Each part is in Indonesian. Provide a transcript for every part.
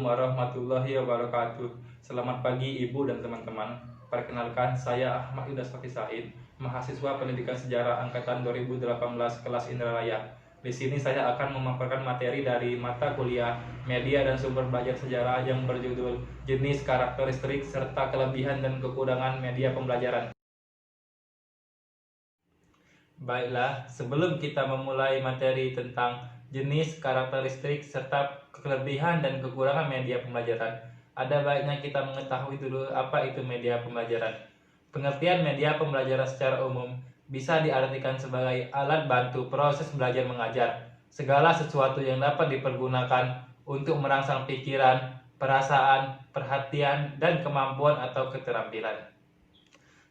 warahmatullahi wabarakatuh. Selamat pagi Ibu dan teman-teman. Perkenalkan, saya Ahmad Yudas Fakih Said, mahasiswa Pendidikan Sejarah angkatan 2018 kelas Indralaya. Di sini saya akan memaparkan materi dari mata kuliah Media dan Sumber Belajar Sejarah yang berjudul Jenis, Karakteristik, serta Kelebihan dan Kekurangan Media Pembelajaran. Baiklah, sebelum kita memulai materi tentang jenis, karakteristik, serta kelebihan dan kekurangan media pembelajaran, ada baiknya kita mengetahui dulu apa itu media pembelajaran. Pengertian media pembelajaran secara umum bisa diartikan sebagai alat bantu proses belajar mengajar, segala sesuatu yang dapat dipergunakan untuk merangsang pikiran, perasaan, perhatian, dan kemampuan atau keterampilan.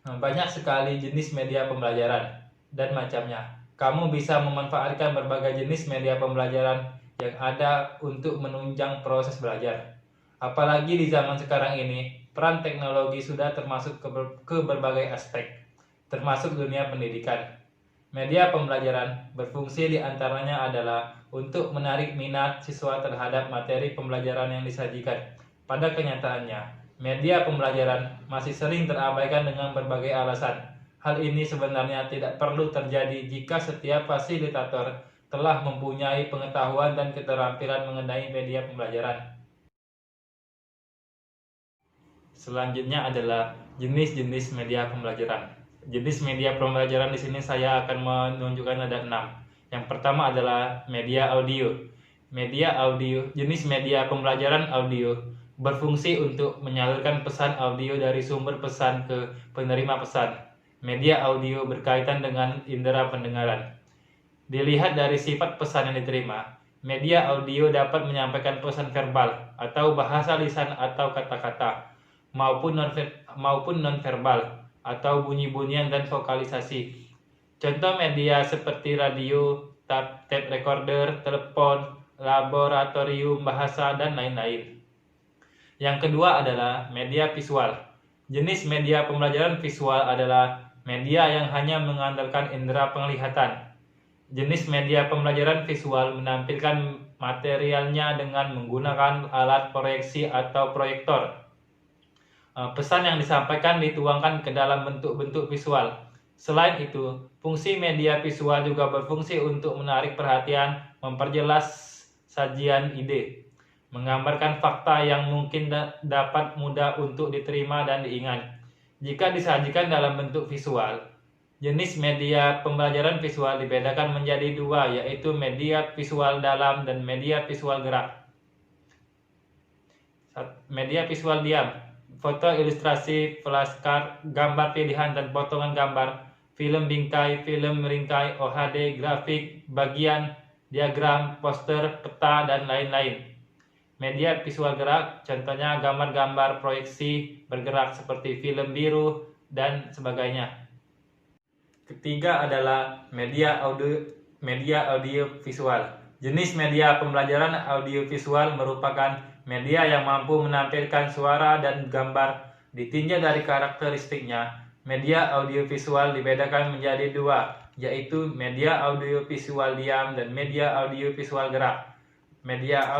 Banyak sekali jenis media pembelajaran dan macamnya. Kamu bisa memanfaatkan berbagai jenis media pembelajaran yang ada untuk menunjang proses belajar. Apalagi di zaman sekarang ini, peran teknologi sudah termasuk ke berbagai aspek, termasuk dunia pendidikan. Media pembelajaran berfungsi diantaranya adalah untuk menarik minat siswa terhadap materi pembelajaran yang disajikan. Pada kenyataannya, media pembelajaran masih sering terabaikan dengan berbagai alasan. Hal ini sebenarnya tidak perlu terjadi jika setiap fasilitator telah mempunyai pengetahuan dan keterampilan mengenai media pembelajaran. Selanjutnya adalah jenis-jenis media pembelajaran. Jenis media pembelajaran di sini saya akan menunjukkan ada 6. Yang pertama adalah media audio. Jenis media pembelajaran audio berfungsi untuk menyalurkan pesan audio dari sumber pesan ke penerima pesan. Media audio berkaitan dengan indera pendengaran. Dilihat dari sifat pesan yang diterima, media audio dapat menyampaikan pesan verbal atau bahasa lisan atau kata-kata, maupun non-verbal atau bunyi-bunyian dan vokalisasi. Contoh media seperti radio, tape recorder, telepon, laboratorium bahasa, dan lain-lain. Yang kedua adalah media visual. Jenis media pembelajaran visual adalah media yang hanya mengandalkan indera penglihatan. Jenis media pembelajaran visual menampilkan materialnya dengan menggunakan alat proyeksi atau proyektor. Pesan yang disampaikan dituangkan ke dalam bentuk-bentuk visual. Selain itu, fungsi media visual juga berfungsi untuk menarik perhatian, memperjelas sajian ide, menggambarkan fakta yang mungkin dapat mudah untuk diterima dan diingat. Jika disajikan dalam bentuk visual, jenis media pembelajaran visual dibedakan menjadi dua, yaitu media visual dalam dan media visual gerak. Media visual diam, foto, ilustrasi, flashcard, gambar pilihan dan potongan gambar, film bingkai, film meringkai, OHD, grafik, bagian, diagram, poster, peta, dan lain-lain. Media visual gerak, contohnya gambar-gambar proyeksi bergerak seperti film biru dan sebagainya. Ketiga adalah media audio visual. Jenis media pembelajaran audio visual merupakan media yang mampu menampilkan suara dan gambar. Ditinjau dari karakteristiknya, media audio visual dibedakan menjadi dua, yaitu media audio visual diam dan media audio visual gerak. Media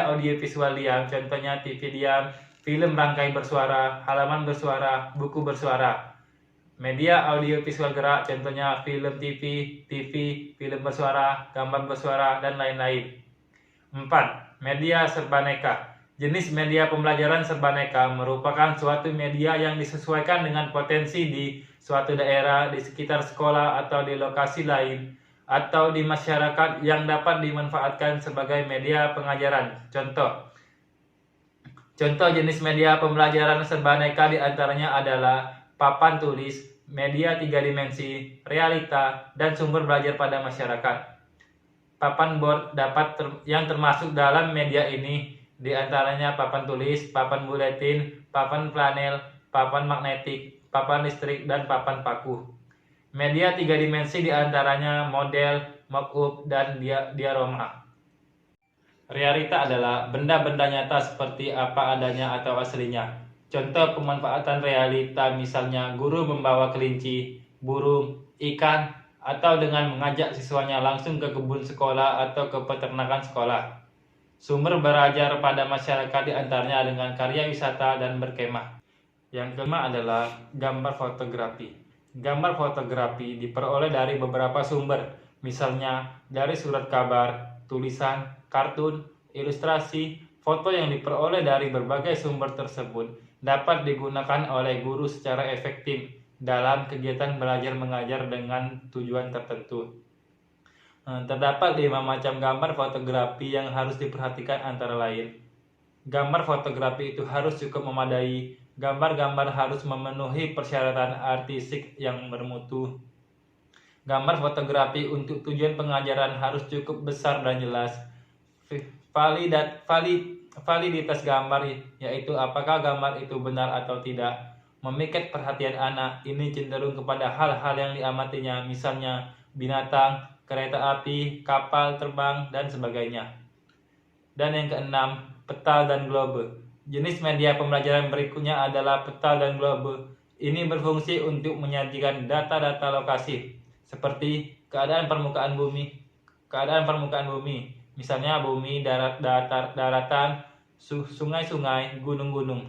audio visual diam, contohnya TV diam, film rangkai bersuara, halaman bersuara, buku bersuara. Media audio visual gerak, contohnya film TV, film bersuara, gambar bersuara, dan lain-lain. 4. Media serbaneka. Jenis media pembelajaran serbaneka merupakan suatu media yang disesuaikan dengan potensi di suatu daerah, di sekitar sekolah, atau di lokasi lain, atau di masyarakat yang dapat dimanfaatkan sebagai media pengajaran. Contoh jenis media pembelajaran serbaneka diantaranya adalah papan tulis, media 3 dimensi, realita, dan sumber belajar pada masyarakat. Papan board yang termasuk dalam media ini diantaranya papan tulis, papan buletin, papan planel, papan magnetik, papan listrik, dan papan paku. Media 3 dimensi diantaranya model, mock-up, dan diorama. Realita adalah benda-benda nyata seperti apa adanya atau aslinya. Contoh pemanfaatan realita misalnya guru membawa kelinci, burung, ikan, atau dengan mengajak siswanya langsung ke kebun sekolah atau ke peternakan sekolah. sumber belajar pada masyarakat diantaranya dengan karya wisata dan berkemah. Yang kelima adalah gambar fotografi. Gambar fotografi diperoleh dari beberapa sumber, misalnya dari surat kabar, tulisan, kartun, ilustrasi. Foto yang diperoleh dari berbagai sumber tersebut dapat digunakan oleh guru secara efektif dalam kegiatan belajar mengajar dengan tujuan tertentu. Terdapat 5 macam gambar fotografi yang harus diperhatikan antara lain. Gambar fotografi itu harus cukup memadai. Gambar-gambar harus memenuhi persyaratan artistik yang bermutu. Gambar fotografi untuk tujuan pengajaran harus cukup besar dan jelas. Validitas gambar, yaitu apakah gambar itu benar atau tidak, memikat perhatian anak. Ini cenderung kepada hal-hal yang diamatinya, misalnya binatang, kereta api, kapal terbang, dan sebagainya. Dan yang keenam, peta dan globe. Jenis media pembelajaran berikutnya adalah peta dan globe. Ini berfungsi untuk menyajikan data-data lokasi, seperti keadaan permukaan bumi, misalnya bumi, daratan, sungai-sungai, gunung-gunung,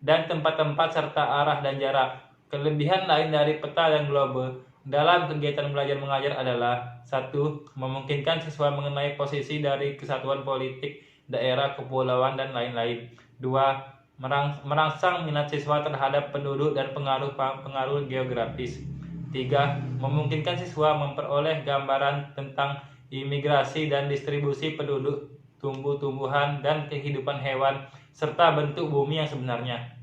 dan tempat-tempat serta arah dan jarak. Kelebihan lain dari peta dan globe dalam kegiatan belajar mengajar adalah: 1. Memungkinkan siswa mengenai posisi dari kesatuan politik, daerah, kepulauan, dan lain-lain. 2. Merangsang minat siswa terhadap penduduk dan pengaruh geografis. 3. Memungkinkan siswa memperoleh gambaran tentang imigrasi dan distribusi penduduk, tumbuh-tumbuhan, dan kehidupan hewan, serta bentuk bumi yang sebenarnya.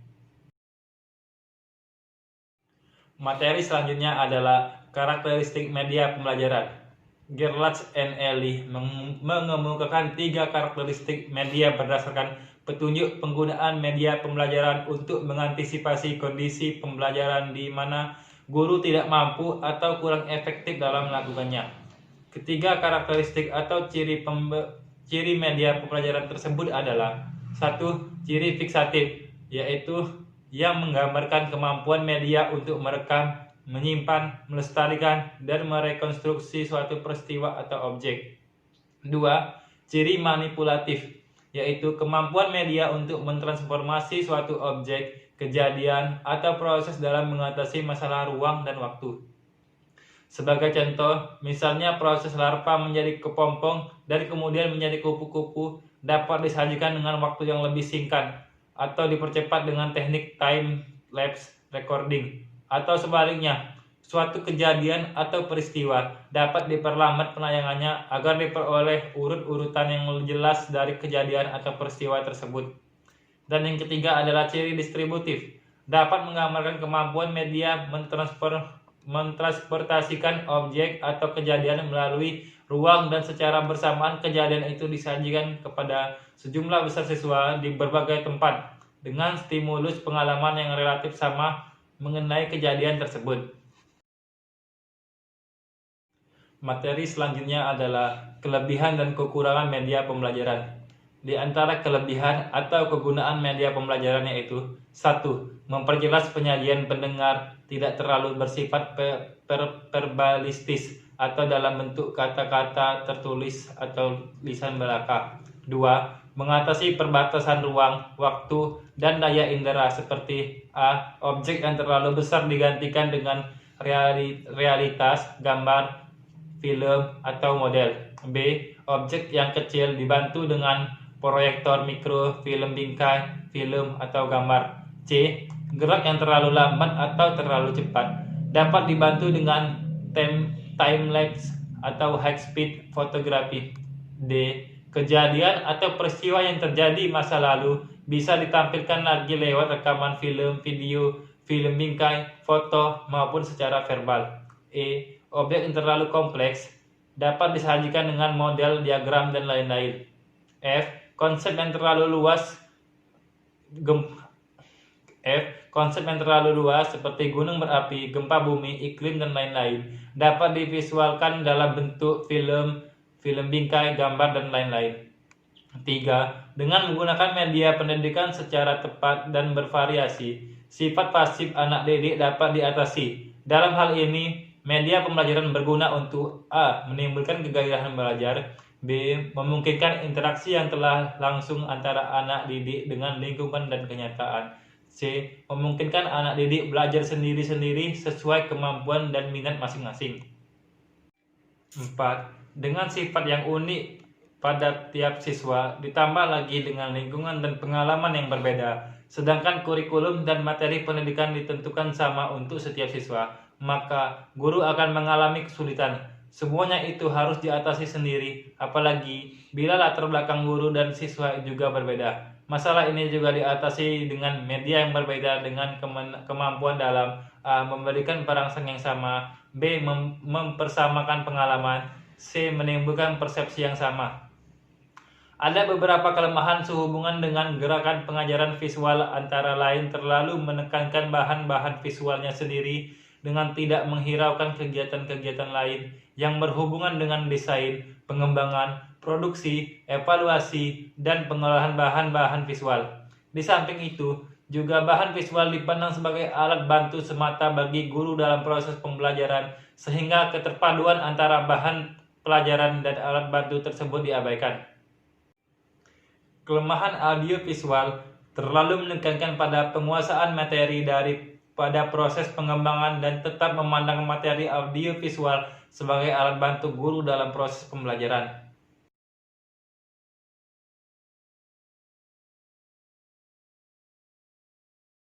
Materi selanjutnya adalah karakteristik media pembelajaran. Gerlach and Ellie mengemukakan 3 karakteristik media berdasarkan petunjuk penggunaan media pembelajaran untuk mengantisipasi kondisi pembelajaran di mana guru tidak mampu atau kurang efektif dalam melakukannya. Ketiga karakteristik atau ciri media pembelajaran tersebut adalah: 1. Ciri fiksatif, yaitu yang menggambarkan kemampuan media untuk merekam, menyimpan, melestarikan, dan merekonstruksi suatu peristiwa atau objek. 2. Ciri manipulatif, yaitu kemampuan media untuk mentransformasi suatu objek, kejadian, atau proses dalam mengatasi masalah ruang dan waktu. Sebagai contoh, misalnya proses larva menjadi kepompong dan kemudian menjadi kupu-kupu dapat disajikan dengan waktu yang lebih singkat atau dipercepat dengan teknik time lapse recording, atau sebaliknya, suatu kejadian atau peristiwa dapat diperlambat penayangannya agar diperoleh urut-urutan yang jelas dari kejadian atau peristiwa tersebut. Dan yang ketiga adalah ciri distributif, dapat menggambarkan kemampuan media mentransportasikan objek atau kejadian melalui ruang dan secara bersamaan kejadian itu disajikan kepada sejumlah besar siswa di berbagai tempat dengan stimulus pengalaman yang relatif sama mengenai kejadian tersebut. Materi selanjutnya adalah kelebihan dan kekurangan media pembelajaran. Di antara kelebihan atau kegunaan media pembelajaran yaitu: 1. Memperjelas penyajian pendengar, tidak terlalu bersifat verbalistis atau dalam bentuk kata-kata tertulis atau lisan belaka. 2. Mengatasi perbatasan ruang, waktu, dan daya indera seperti: A. Objek yang terlalu besar digantikan dengan realitas, gambar, film, atau model. B. Objek yang kecil dibantu dengan proyektor mikro, film bingkai, film, atau gambar. C. Gerak yang terlalu lambat atau terlalu cepat dapat dibantu dengan time lapse atau high speed fotografi. D. Kejadian atau peristiwa yang terjadi masa lalu bisa ditampilkan lagi lewat rekaman film, video, film bingkai, foto, maupun secara verbal. E. Objek yang terlalu kompleks dapat disajikan dengan model, diagram, dan lain-lain. F. Konsep yang terlalu luas seperti gunung berapi, gempa bumi, iklim, dan lain-lain dapat divisualkan dalam bentuk film bingkai, gambar, dan lain-lain. 3. Dengan menggunakan media pendidikan secara tepat dan bervariasi, sifat pasif anak didik dapat diatasi. Dalam hal ini, media pembelajaran berguna untuk: A. Menimbulkan kegairahan belajar, B. Memungkinkan interaksi yang telah langsung antara anak didik dengan lingkungan dan kenyataan. C. Memungkinkan anak didik belajar sendiri-sendiri sesuai kemampuan dan minat masing-masing. 4. Dengan sifat yang unik pada tiap siswa, ditambah lagi dengan lingkungan dan pengalaman yang berbeda, sedangkan kurikulum dan materi pendidikan ditentukan sama untuk setiap siswa, maka guru akan mengalami kesulitan. Semuanya itu harus diatasi sendiri, apalagi bila latar belakang guru dan siswa juga berbeda. Masalah ini juga diatasi dengan media yang berbeda, dengan kemampuan dalam A. Memberikan perangsang yang sama, B. Mempersamakan pengalaman, C. Menimbulkan persepsi yang sama. Ada beberapa kelemahan sehubungan dengan gerakan pengajaran visual, antara lain terlalu menekankan bahan-bahan visualnya sendiri dengan tidak menghiraukan kegiatan-kegiatan lain yang berhubungan dengan desain, pengembangan, produksi, evaluasi, dan pengolahan bahan-bahan visual. Di samping itu, juga bahan visual dipandang sebagai alat bantu semata bagi guru dalam proses pembelajaran, sehingga keterpaduan antara bahan pelajaran dan alat bantu tersebut diabaikan. Kelemahan audiovisual terlalu menekankan pada penguasaan materi pada proses pengembangan dan tetap memandang materi audiovisual sebagai alat bantu guru dalam proses pembelajaran.